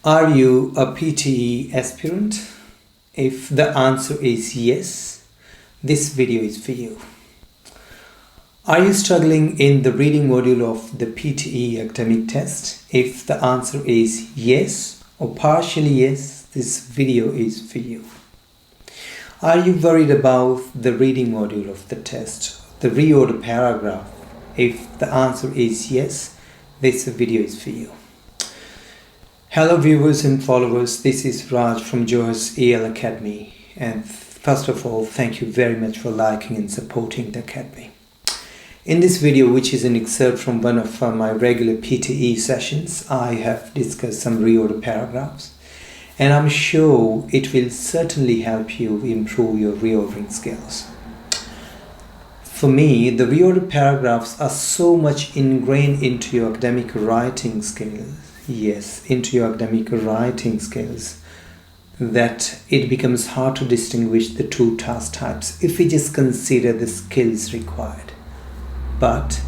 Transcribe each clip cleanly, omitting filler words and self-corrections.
Are you a PTE aspirant? If the answer is yes, this video is for you. Are you struggling in the reading module of the PTE academic test? If the answer is yes or partially yes, this video is for you. Are you worried about the reading module of the test, the reorder paragraph? If the answer is yes, this video is for you. Hello viewers and followers, this is Raj from Johar'sPTE Academy, and first of all, thank you very much for liking and supporting the Academy. In this video, which is an excerpt from one of my regular PTE sessions, I have discussed some reorder paragraphs, and I'm sure it will certainly help you improve your reordering skills. For me, the reorder paragraphs are so much ingrained into your academic writing skills. Yes, into your academic writing skills, that it becomes hard to distinguish the two task types if we just consider the skills required. But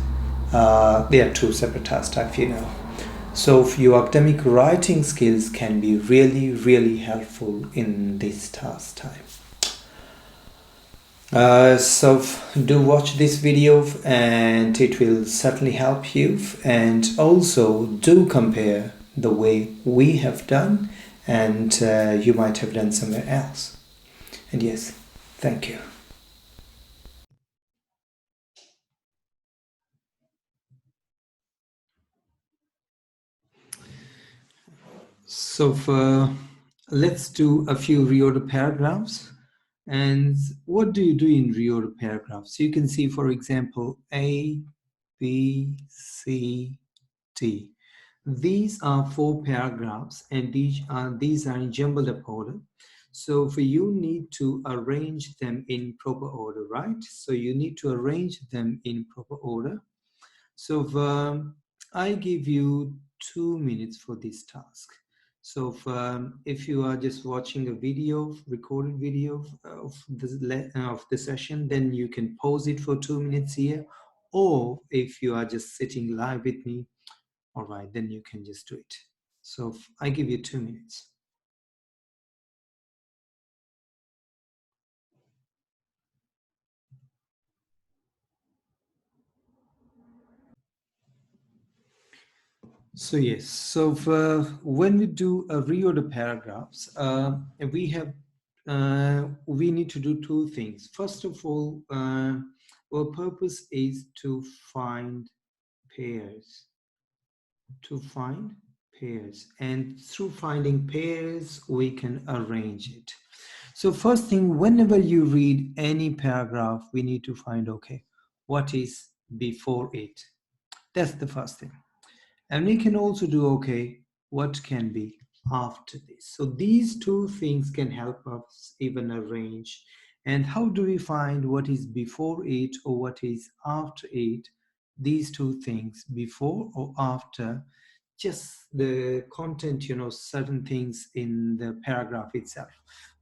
they are two separate task types, you know. So your academic writing skills can be really, really helpful in this task type. So do watch this video and it will certainly help you, and also do compare the way we have done and you might have done somewhere else. And yes, thank you. So let's do a few reorder paragraphs. And what do you do in reorder paragraphs? You can see, for example, A, B, C, D. These are 4 paragraphs, and these are in jumbled up order. So for you need to arrange them in proper order, right? So you need to arrange them in proper order. So I give you 2 minutes for this task. So if you are just watching a video, recorded video of the session, then you can pause it for 2 minutes here. Or if you are just sitting live with me, all right, then you can just do it. So I give you 2 minutes. So yes, so when we do a reorder paragraphs, we need to do 2 things. First of all, our purpose is to find pairs. And through finding pairs, we can arrange it. So first thing, whenever you read any paragraph, we need to find, okay, what is before it? That's the first thing. And we can also do, okay, what can be after this? So these 2 things can help us even arrange. And how do we find what is before it or what is after it? These 2 things, before or after, just the content, you know, certain things in the paragraph itself.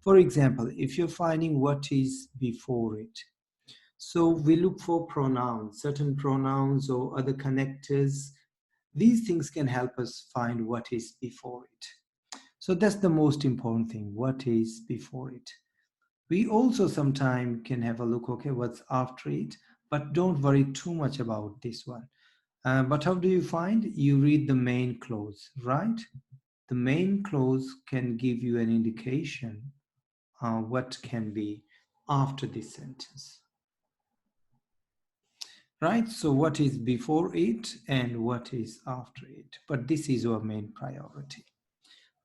For example, if you're finding what is before it, so we look for pronouns, certain pronouns or other connectors. These things can help us find what is before it. So that's the most important thing, what is before it. We also sometimes can have a look, okay, what's after it, but don't worry too much about this one. But how do you find? You read the main clause, right? The main clause can give you an indication what can be after this sentence. Right, so what is before it and what is after it, but this is our main priority.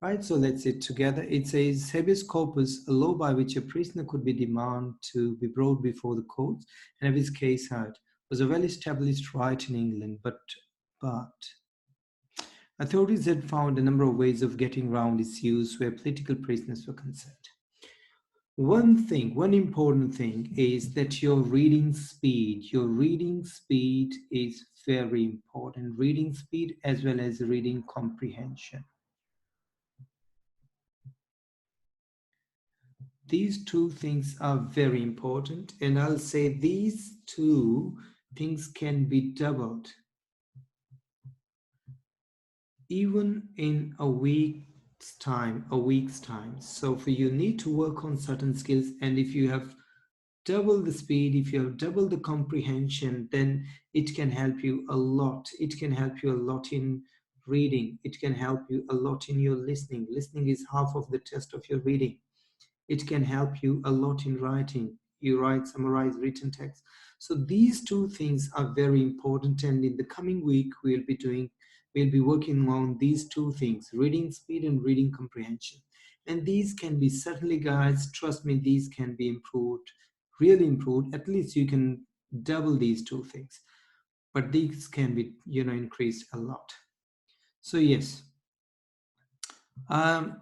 Right, so let's see together. It says habeas corpus, a law by which a prisoner could be demanded to be brought before the courts and have his case heard, was a well-established right in England, but authorities had found a number of ways of getting around its use where political prisoners were concerned. One important thing is that your reading speed is very important. Reading speed as well as reading comprehension. These 2 things are very important, and I'll say these 2 things can be doubled. Even in a week time, a week's time. So for you need to work on certain skills, and if you have double the speed, if you have double the comprehension, then it can help you a lot. It can help you a lot in reading. It can help you a lot in your listening. Listening is half of the test of your reading. It can help you a lot in writing. You write, summarize written text. So these two things are very important, and in the coming week we'll be working on these two things: reading speed and reading comprehension. And these can be, certainly guys, trust me, these can be improved, really improved. At least you can double these two things, but these can be, increased a lot. So yes, um,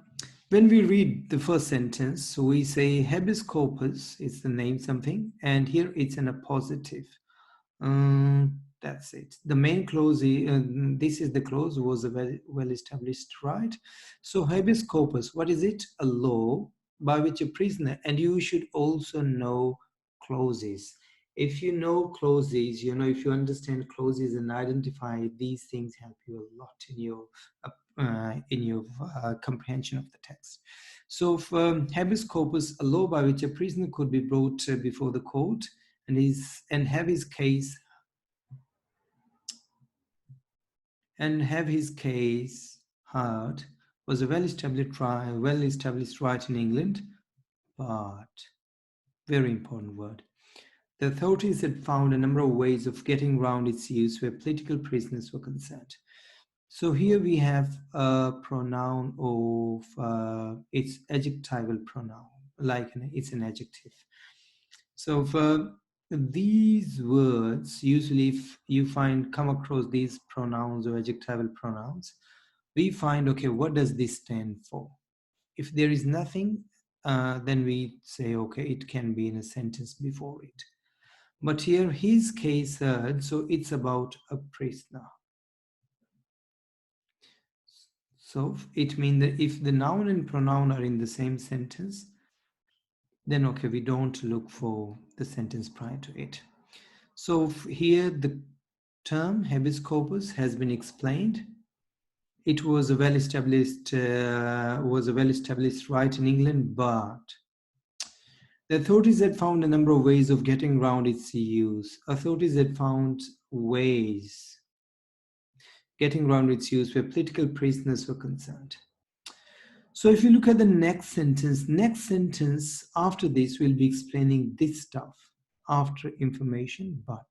when we read the first sentence, we say habeas corpus is the name something, and here it's in a positive. That's it. The main clause, this is the clause, was a well established right. So habeas corpus, what is it? A law by which a prisoner, and you should also know clauses. If you know clauses, if you understand clauses and identify these things, help you a lot in your comprehension of the text. So for habeas corpus, a law by which a prisoner could be brought before the court and have his case heard, was a well-established right in England, but very important word. The authorities had found a number of ways of getting around its use where political prisoners were concerned. So here we have a pronoun of its adjectival pronoun, like it's an adjective. So for these words, usually if you come across these pronouns or adjectival pronouns, we find, okay, what does this stand for? If there is nothing, then we say, okay, it can be in a sentence before it. But here, his case heard, so it's about a prisoner. So it means that if the noun and pronoun are in the same sentence, then okay, we don't look for the sentence prior to it. So here the term habeas corpus has been explained. It was a well-established right in England, but the authorities had found a number of ways of getting around its use. Authorities had found ways getting around its use where political prisoners were concerned. So if you look at the next sentence after this will be explaining this stuff after information, but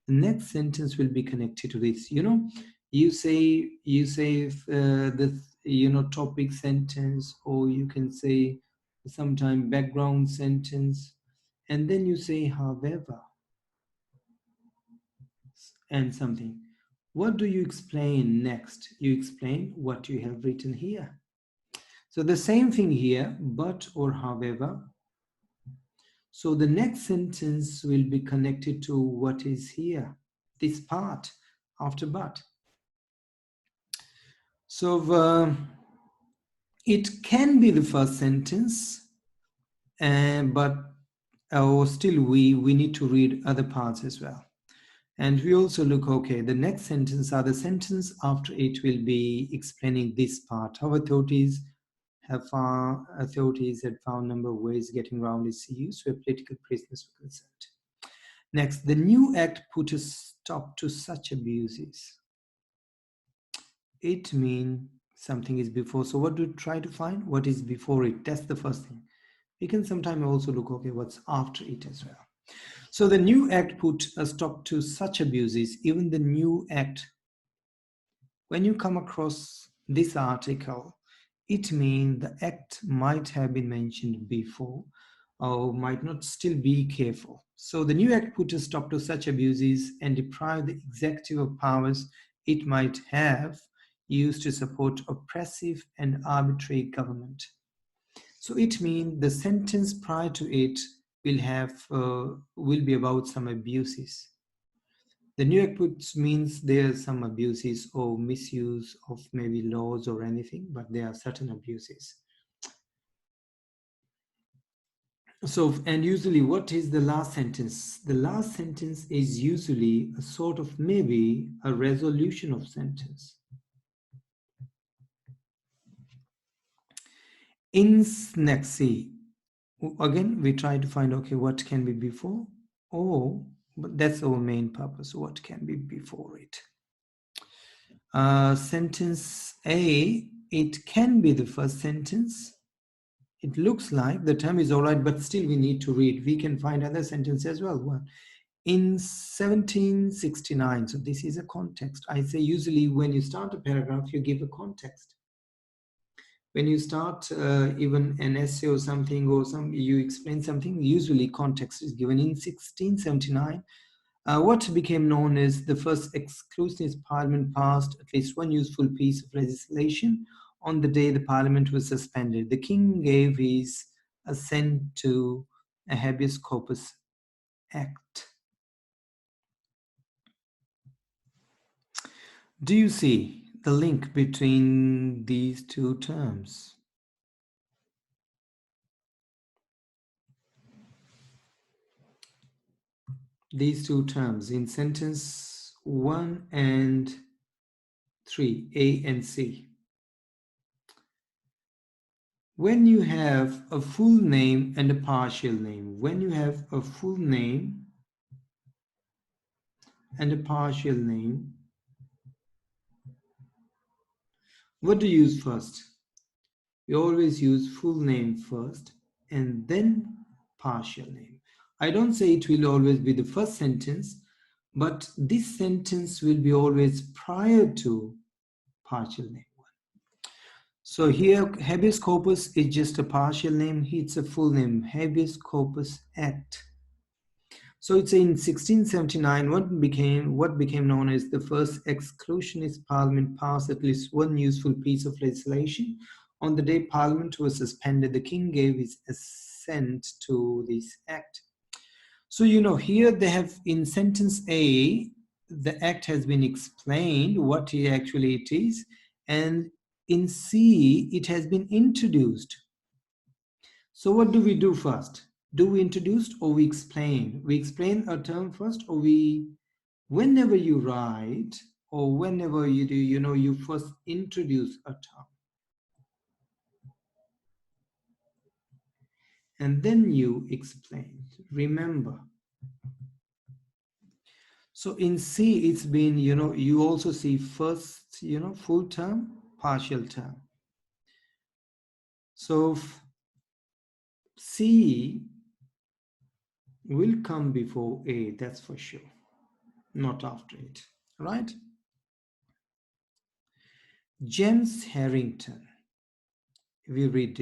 the next sentence will be connected to this. You say the topic sentence, or you can say sometime background sentence, and then you say however and something. What do you explain next? You explain what you have written here. So the same thing here, but or however. So the next sentence will be connected to what is here, this part after but. So it can be the first sentence, but still we need to read other parts as well. And we also look, okay, the next sentence or the sentence after it will be explaining this part. How authorities had found a number of ways getting around its use where political prisoners were concerned. Next, the new act put a stop to such abuses. It means something is before. So what do we try to find? What is before it? That's the first thing. We can sometimes also look, okay, what's after it as well. So the new act put a stop to such abuses. Even the new act, when you come across this article, it means the act might have been mentioned before or might not. Still be careful. So the new act put a stop to such abuses and deprived the executive of powers it might have used to support oppressive and arbitrary government. So it means the sentence prior to it will be about some abuses. The new act means there are some abuses or misuse of maybe laws or anything, but there are certain abuses. So, and usually what is the last sentence? The last sentence is usually a sort of maybe a resolution of sentence. Next, see, again, we try to find, okay, what can be before? Oh, but that's our main purpose. What can be before it? Sentence A, it can be the first sentence. It looks like the term is all right, but still we need to read. We can find other sentences as well. One, in 1769, so this is a context. I say usually when you start a paragraph, you give a context. When you start even an essay or something, or you explain something, usually context is given. In 1679, what became known as the first exclusionist parliament passed at least one useful piece of legislation on the day the parliament was suspended. The king gave his assent to a habeas corpus act. Do you see the link between these two terms? These two terms in sentence 1 and 3, A and C. When you have a full name and a partial name, when you have a full name and a partial name, what do you use first? We always use full name first and then partial name. I don't say it will always be the first sentence, but this sentence will be always prior to partial name. So here, habeas corpus is just a partial name. It's a full name, Habeas Corpus Act. So it's in 1679 what became known as the first exclusionist parliament passed at least one useful piece of legislation. On the day parliament was suspended, the king gave his assent to this act. So here they have in sentence A, the act has been explained what actually it is, and in C, it has been introduced. So what do we do first? Do we introduce or we explain? We explain a term first, or whenever you write or whenever you do, you first introduce a term. And then you explain. Remember. So in C, it's been, you also see first, full term, partial term. So C will come before A, that's for sure, not after it, right? James Harrington, if you read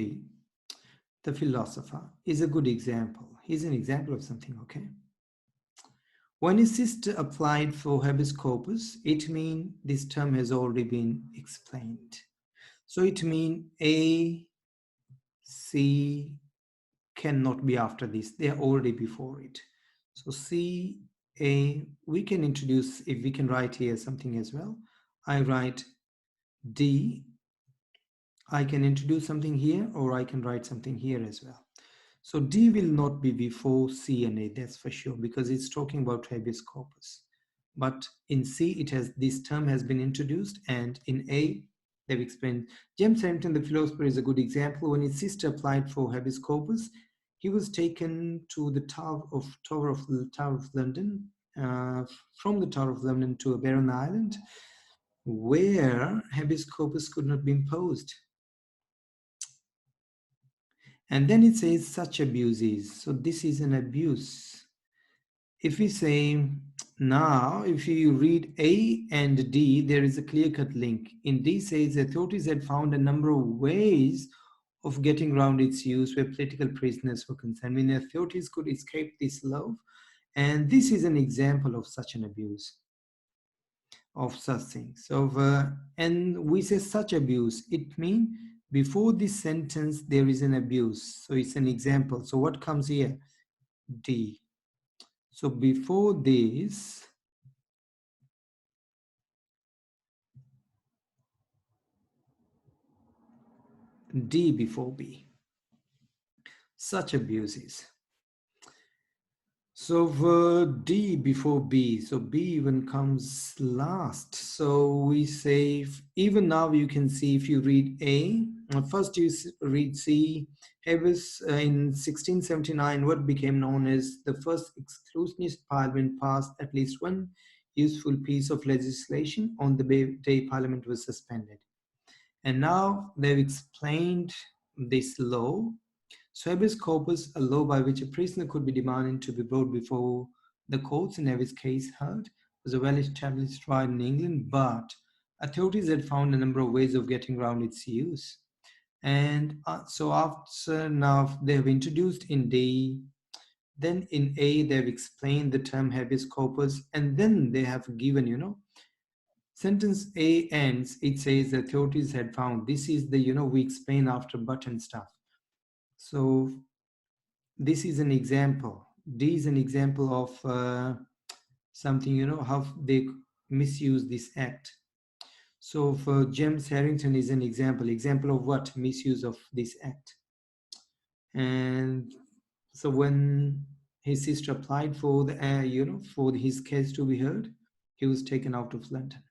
the philosopher, is a good example. He's an example of something, okay? When his sister applied for habeas corpus, it means this term has already been explained. So it means A, C cannot be after this. They are already before it. So C, A, we can introduce, if we can write here something as well. I write D, I can introduce something here, or I can write something here as well. So D will not be before C and A, that's for sure, because it's talking about habeas corpus. But in C, this term has been introduced, and in A, they've explained. James Harrington, the philosopher, is a good example. When his sister applied for habeas corpus, he was taken to the Tower of London, from the Tower of London to a barren island, where habeas corpus could not be imposed. And then it says such abuses. So this is an abuse. If we say now, if you read A and D, there is a clear-cut link. In D says authorities had found a number of ways of getting around its use where political prisoners were concerned. I mean, authorities could escape this law. And this is an example of such an abuse, of such things. So, and we say such abuse, it means before this sentence, there is an abuse. So it's an example. So what comes here? D. So before this, D before B. Such abuses. So D before B. So B even comes last. So we say, even now you can see if you read A, First you read C. Habeas in 1679, what became known as the first exclusionist parliament, passed at least one useful piece of legislation on the day parliament was suspended. And now they've explained this law. So habeas corpus, a law by which a prisoner could be demanded to be brought before the courts and have his case heard, was a well-established right in England, but authorities had found a number of ways of getting around its use. And so after now they have introduced in D, then in A they've explained the term habeas corpus, and then they have given, sentence A ends, it says the authorities had found. This is the, we explain after but and stuff. So this is an example. D is an example of something, how they misuse this act. So for James Harrington is an example of what? Misuse of this act. And so when his sister applied for the, for his case to be heard, he was taken out of London.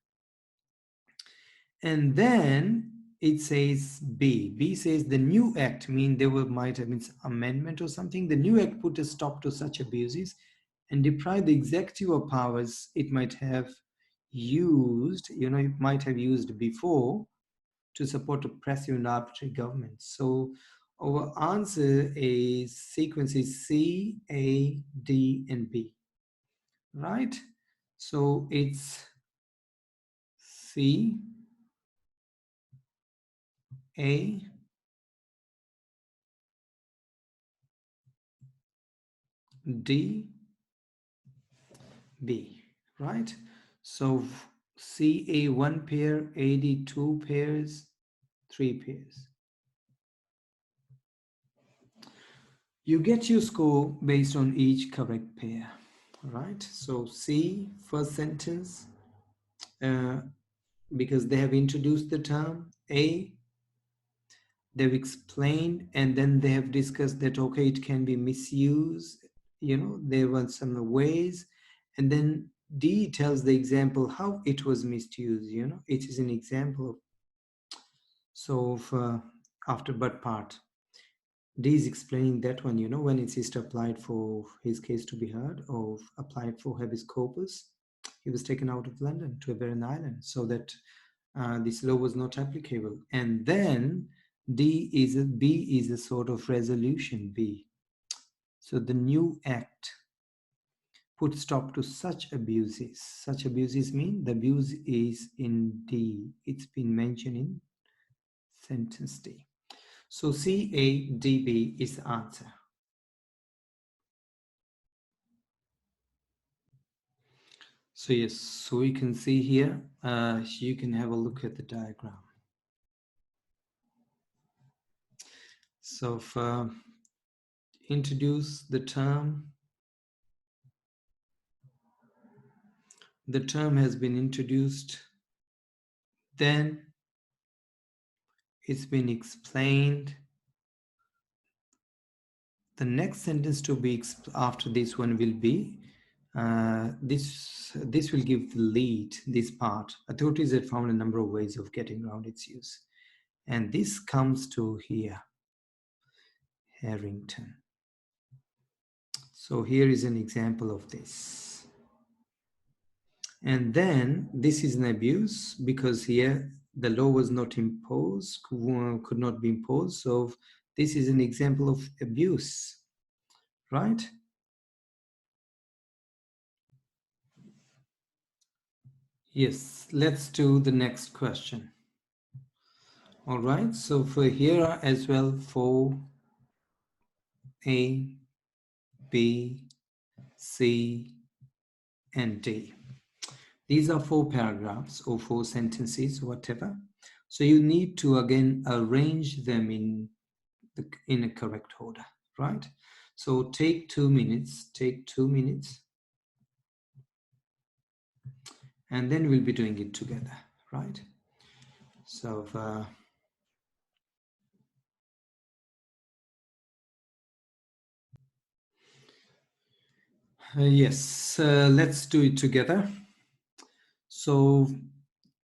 And then it says B. B says the new act, might have been amendment or something. The new act put a stop to such abuses and deprived the executive of powers it might have used, it might have used before to support oppressive and arbitrary governments. So our answer is sequence is C, A, D, and B, right? So it's C, A, D, B, right? So CA 1 pair, AD 2 pairs, 3 pairs. You get your score based on each correct pair, right? So C, first sentence, because they have introduced the term. A, they've explained, and then they have discussed that, okay, it can be misused, there were some ways, and then D tells the example how it was misused, it is an example of, so for after but part. D is explaining that one, when his sister applied for his case to be heard or applied for habeas corpus, he was taken out of London to a barren island so that this law was not applicable. And then B is a sort of resolution, B. So the new act put stop to such abuses. Such abuses mean the abuse is in D. It's been mentioned in sentence D. So CADB is the answer. So yes, so you can see here, you can have a look at the diagram. So for introduce the term has been introduced, then it's been explained. The next sentence to be after this one will be, this will give the lead, this part. Authorities had found a number of ways of getting around its use. And this comes to here, Harrington. So here is an example of this. And then this is an abuse because here the law was not imposed, could not be imposed. So this is an example of abuse, right? Yes, let's do the next question. All right, so for here as well, for A, B, C, and D. These are 4 paragraphs or 4 sentences, whatever. So you need to again arrange them in a correct order, right? So take 2 minutes, and then we'll be doing it together, right? So yes, let's do it together. So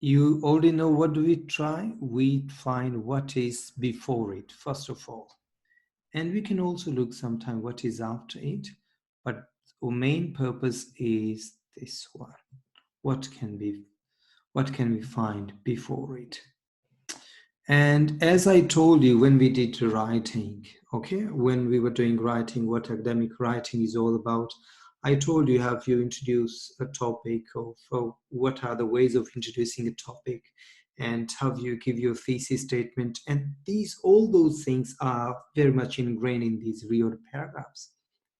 You already know what do we try? We find what is before it, first of all. And we can also look sometime what is after it. But our main purpose is this one. What can we find before it? And as I told you when we did writing, okay, when we were doing writing, what academic writing is all about, I told you have you introduce a topic of what are the ways of introducing a topic and how you give your thesis statement. And all those things are very much ingrained in these reorder paragraphs.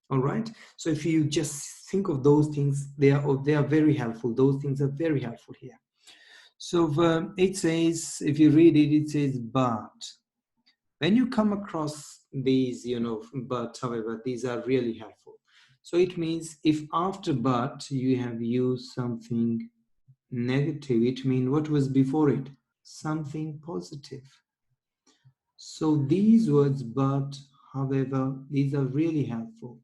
All right. So if you just think of those things, they are very helpful. Those things are very helpful here. So it says, if you read it, it says, but when you come across these, but however, these are really helpful. So it means if after but you have used something negative, it means what was before it? Something positive. So these words, but, however, these are really helpful.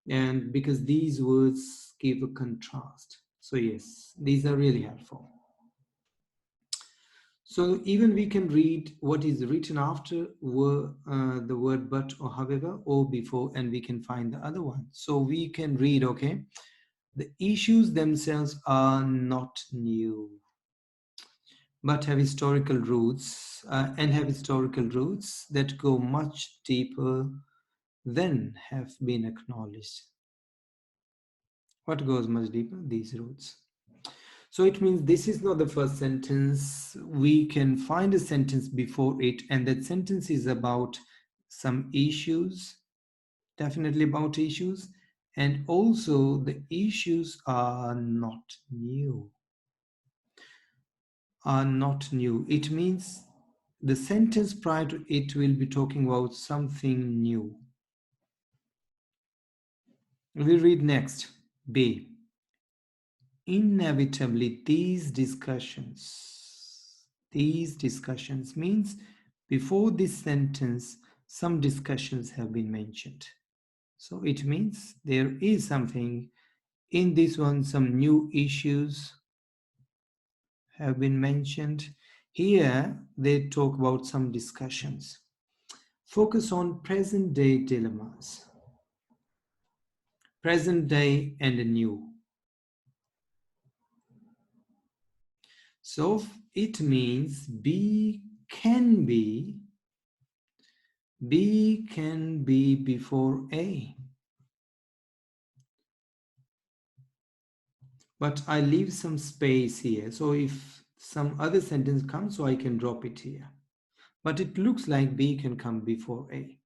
And because these words give a contrast. So yes, these are really helpful. So even we can read what is written after the word but or however or before, and we can find the other one. So we can read, okay, the issues themselves are not new, but have historical roots that go much deeper than have been acknowledged. What goes much deeper? These roots. So it means this is not the first sentence. We can find a sentence before it, and that sentence is about some issues, definitely about issues, and also the issues are not new. Are not new. It means the sentence prior to it will be talking about something new. We'll read next. B. Inevitably, these discussions means before this sentence, some discussions have been mentioned. So it means there is something in this one, some new issues have been mentioned. Here, they talk about some discussions. Focus on present day dilemmas. Present day and new. So it means B can be before A. But I leave some space here. So if some other sentence comes, so I can drop it here. But it looks like B can come before A.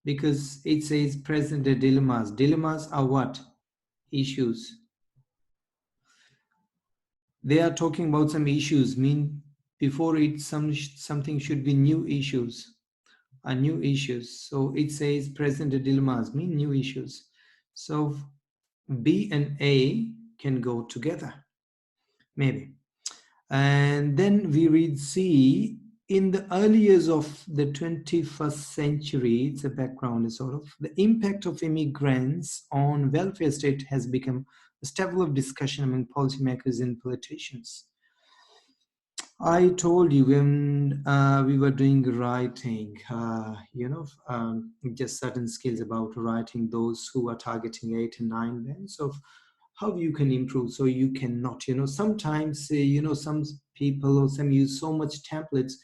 Because it says present day dilemmas. Dilemmas are what? Issues. They are talking about some issues. Mean before it something should be new issues. Are new issues. So it says present day dilemmas mean new issues. So B and A can go together, maybe. And then we read C. In the early years of the 21st century, it's a background sort of, the impact of immigrants on welfare state has become a staple of discussion among policymakers and politicians. I told you when we were doing writing, just certain skills about writing, those who are targeting 8 and 9 bands of how you can improve. So you cannot, sometimes, some people or some use so much templates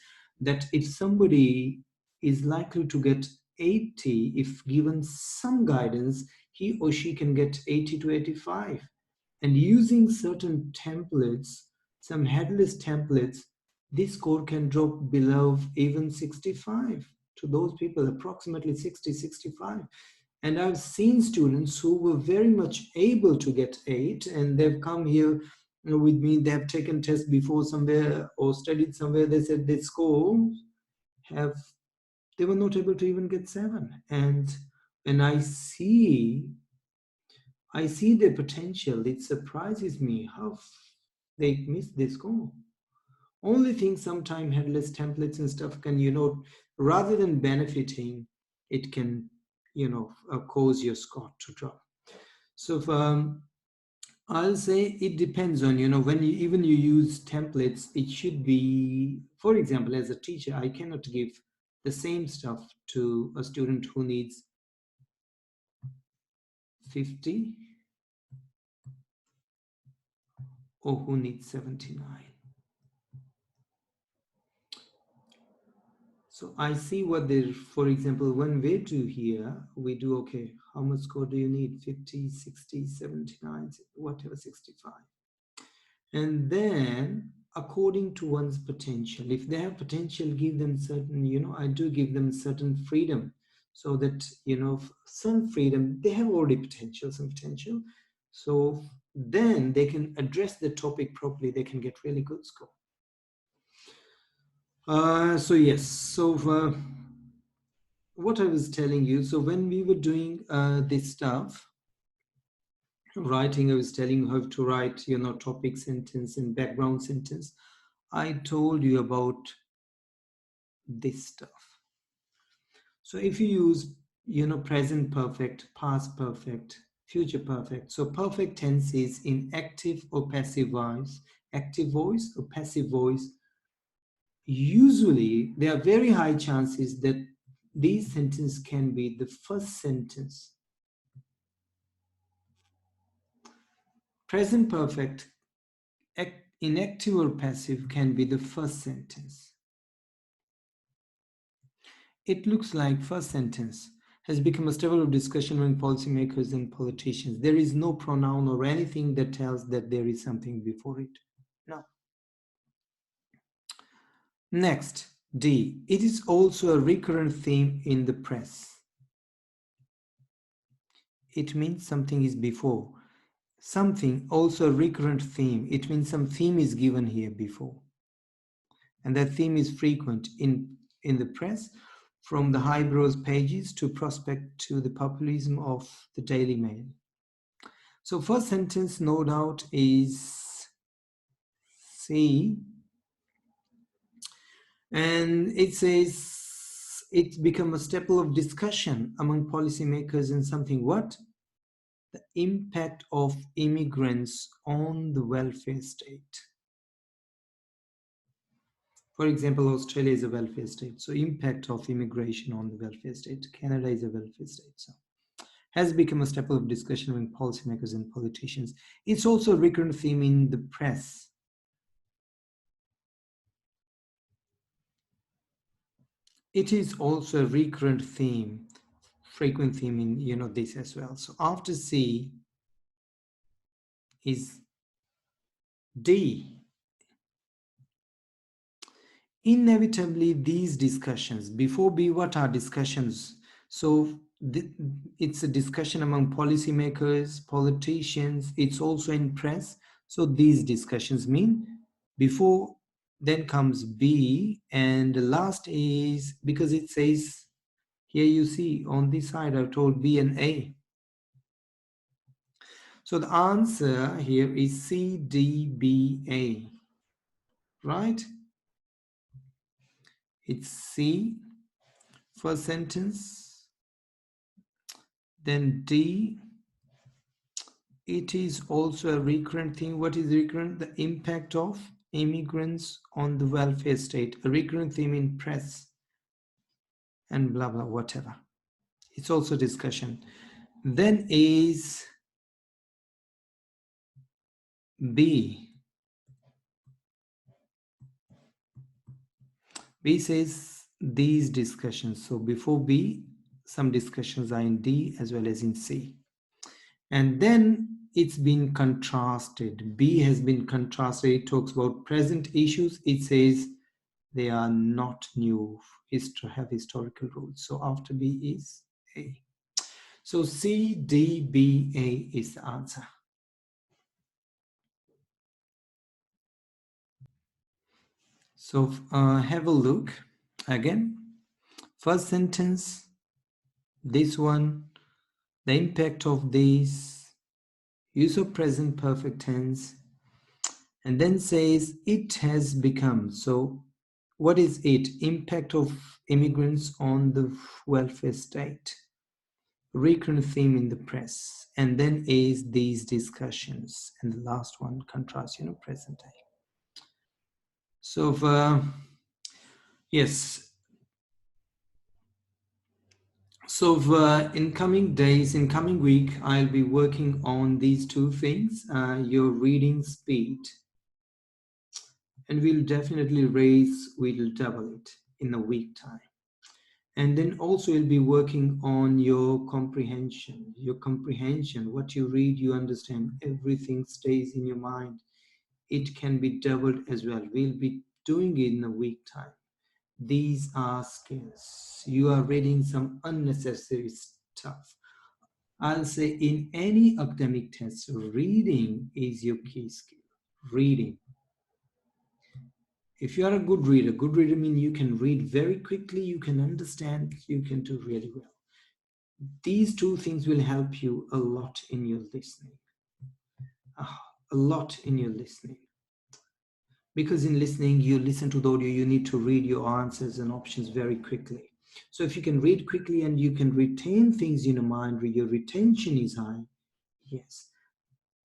that if somebody is likely to get 80, if given some guidance, he or she can get 80 to 85. And using certain templates, some headless templates, this score can drop below even 65 to those people, approximately 60, 65. And I've seen students who were very much able to get 8, and they've come here with me, they have taken tests before somewhere or studied somewhere, they said their score they were not able to even get 7. And I see their potential. It surprises me how they miss this goal. Only thing sometimes headless templates and stuff can, rather than benefiting, it can, cause your score to drop. So I'll say it depends on, when you use templates, it should be, for example, as a teacher, I cannot give the same stuff to a student who needs 50 or who needs 79. So I see what they're, for example, when we do here, we do, okay, how much score do you need? 50, 60, 79, whatever, 65. And then according to one's potential, if they have potential, give them certain, I do give them certain freedom so that, some freedom, they have already some potential. So then they can address the topic properly, they can get really good score. So yes, so what I was telling you, so when we were doing this stuff, writing, I was telling you how to write, topic sentence and background sentence. I told you about this stuff. So if you use, present perfect, past perfect, future perfect. So perfect tense is in active or passive voice, active voice or passive voice. Usually, there are very high chances that these sentences can be the first sentence. Present perfect, in active or passive, can be the first sentence. It looks like first sentence has become a staple of discussion among policymakers and politicians. There is no pronoun or anything that tells that there is something before it. No. Next, D. It is also a recurrent theme in the press. It means something is before. Something, also a recurrent theme. It means some theme is given here before. And that theme is frequent in the press, from the highbrows pages to prospect to the populism of the Daily Mail. So first sentence, no doubt, is C. And it says it's become a staple of discussion among policymakers and something what? The impact of immigrants on the welfare state. For example, Australia is a welfare state. So impact of immigration on the welfare state. Canada is a welfare state. So has become a staple of discussion among policymakers and politicians. It's also a recurrent theme in the press. It is also a recurrent theme, frequent theme in this as well. So after C is D. Inevitably, these discussions, before B, what are discussions? So it's a discussion among policymakers, politicians, it's also in press. So these discussions mean before, then comes B, and the last is, because it says, here you see on this side, I've told B and A. So the answer here is C, D, B, A, right? It's C, first sentence, then D. It is also a recurrent theme. What is recurrent? The impact of immigrants on the welfare state, a recurrent theme in press and blah, blah, whatever. It's also discussion. Then is B. B says these discussions. So before B, some discussions are in D as well as in C. And then it's been contrasted. B has been contrasted. It talks about present issues. It says they are not new, have historical roots. So after B is A. So C, D, B, A is the answer. So have a look again. First sentence, this one, the impact of this, use of present perfect tense, and then says it has become. So what is it? Impact of immigrants on the welfare state. recurrent theme in the press, and then is these discussions, and the last one, contrast, present day. So yes, so in coming days, in coming week, I'll be working on these two things, your reading speed, and we'll double it in a week time. And then also you'll be working on your comprehension. Your comprehension, what you read, you understand, everything stays in your mind. It can be doubled as well. We'll be doing it in a week time. These are skills. You are reading some unnecessary stuff. I'll say in any academic test, reading is your key skill. Reading. If you are a good reader means you can read very quickly, you can understand, you can do really well. These two things will help you a lot in your listening. A lot in your listening. Because in listening, you listen to the audio, you need to read your answers and options very quickly. So if you can read quickly and you can retain things in your mind, your retention is high, yes,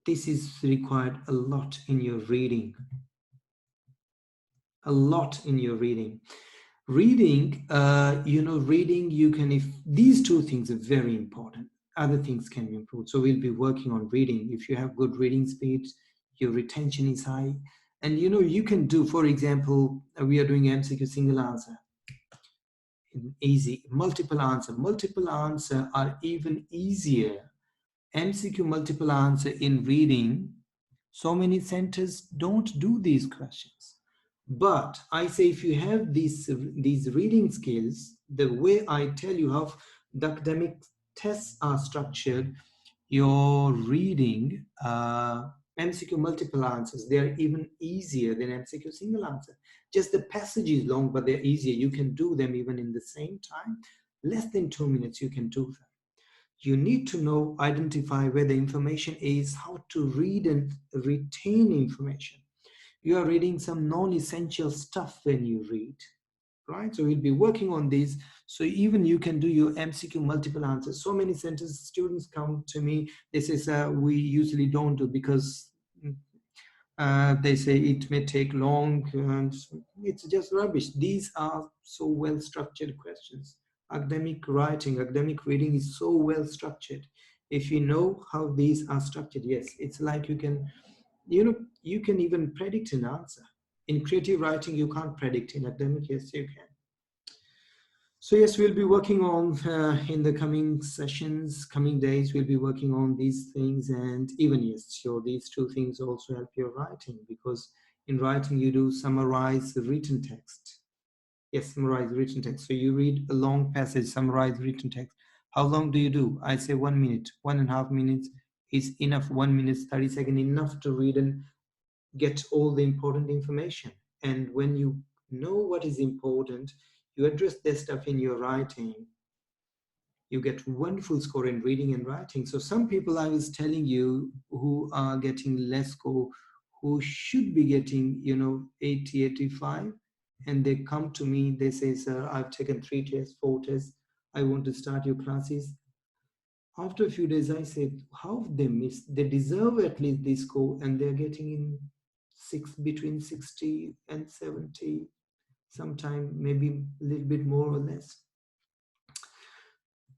this is required a lot in your reading. A lot in your reading. Reading, reading, you can, if these two things are very important, other things can be improved. So we'll be working on reading. If you have good reading speed, your retention is high. And you can do, for example, we are doing MCQ single answer. Easy. Multiple answer are even easier. MCQ multiple answer in reading, so many centers don't do these questions. But I say if you have these reading skills, the way I tell you how the academic tests are structured, your reading MCQ multiple answers, they are even easier than MCQ single answer. Just the passage is long, but they're easier. You can do them even in the same time. Less than 2 minutes, you can do them. You need to know, identify where the information is, how to read and retain information. You are reading some non-essential stuff when you read, right? So we'll be working on this. So even you can do your MCQ multiple answers. So many centers, students come to me, they say, we usually don't do because they say it may take long and it's just rubbish. These are so well structured questions. Academic writing, academic reading is so well structured. If you know how these are structured, yes, it's like you can even predict an answer. In creative writing, you can't predict. In academic, yes, you can. So yes, we'll be working on in the coming sessions, coming days, we'll be working on these things. And even, yes, sure, these two things also help your writing, because in writing, you do summarize the written text. Yes, summarize written text. So you read a long passage, summarize written text. How long do you do? I say 1 minute, 1.5 minutes is enough. 1 minute, 30 seconds, enough to read and get all the important information. And when you know what is important, you address that stuff in your writing, you get wonderful score in reading and writing. So some people I was telling you who are getting less score, who should be getting 80, 85, and they come to me, they say, sir, I've taken 3 tests, 4 tests, I want to start your classes. After a few days, I said, how they missed? They deserve at least this score, and they're getting in between 60 and 70, sometime maybe a little bit more or less.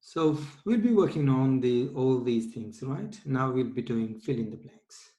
So we'll be working on all these things, right? Now we'll be doing fill in the blanks.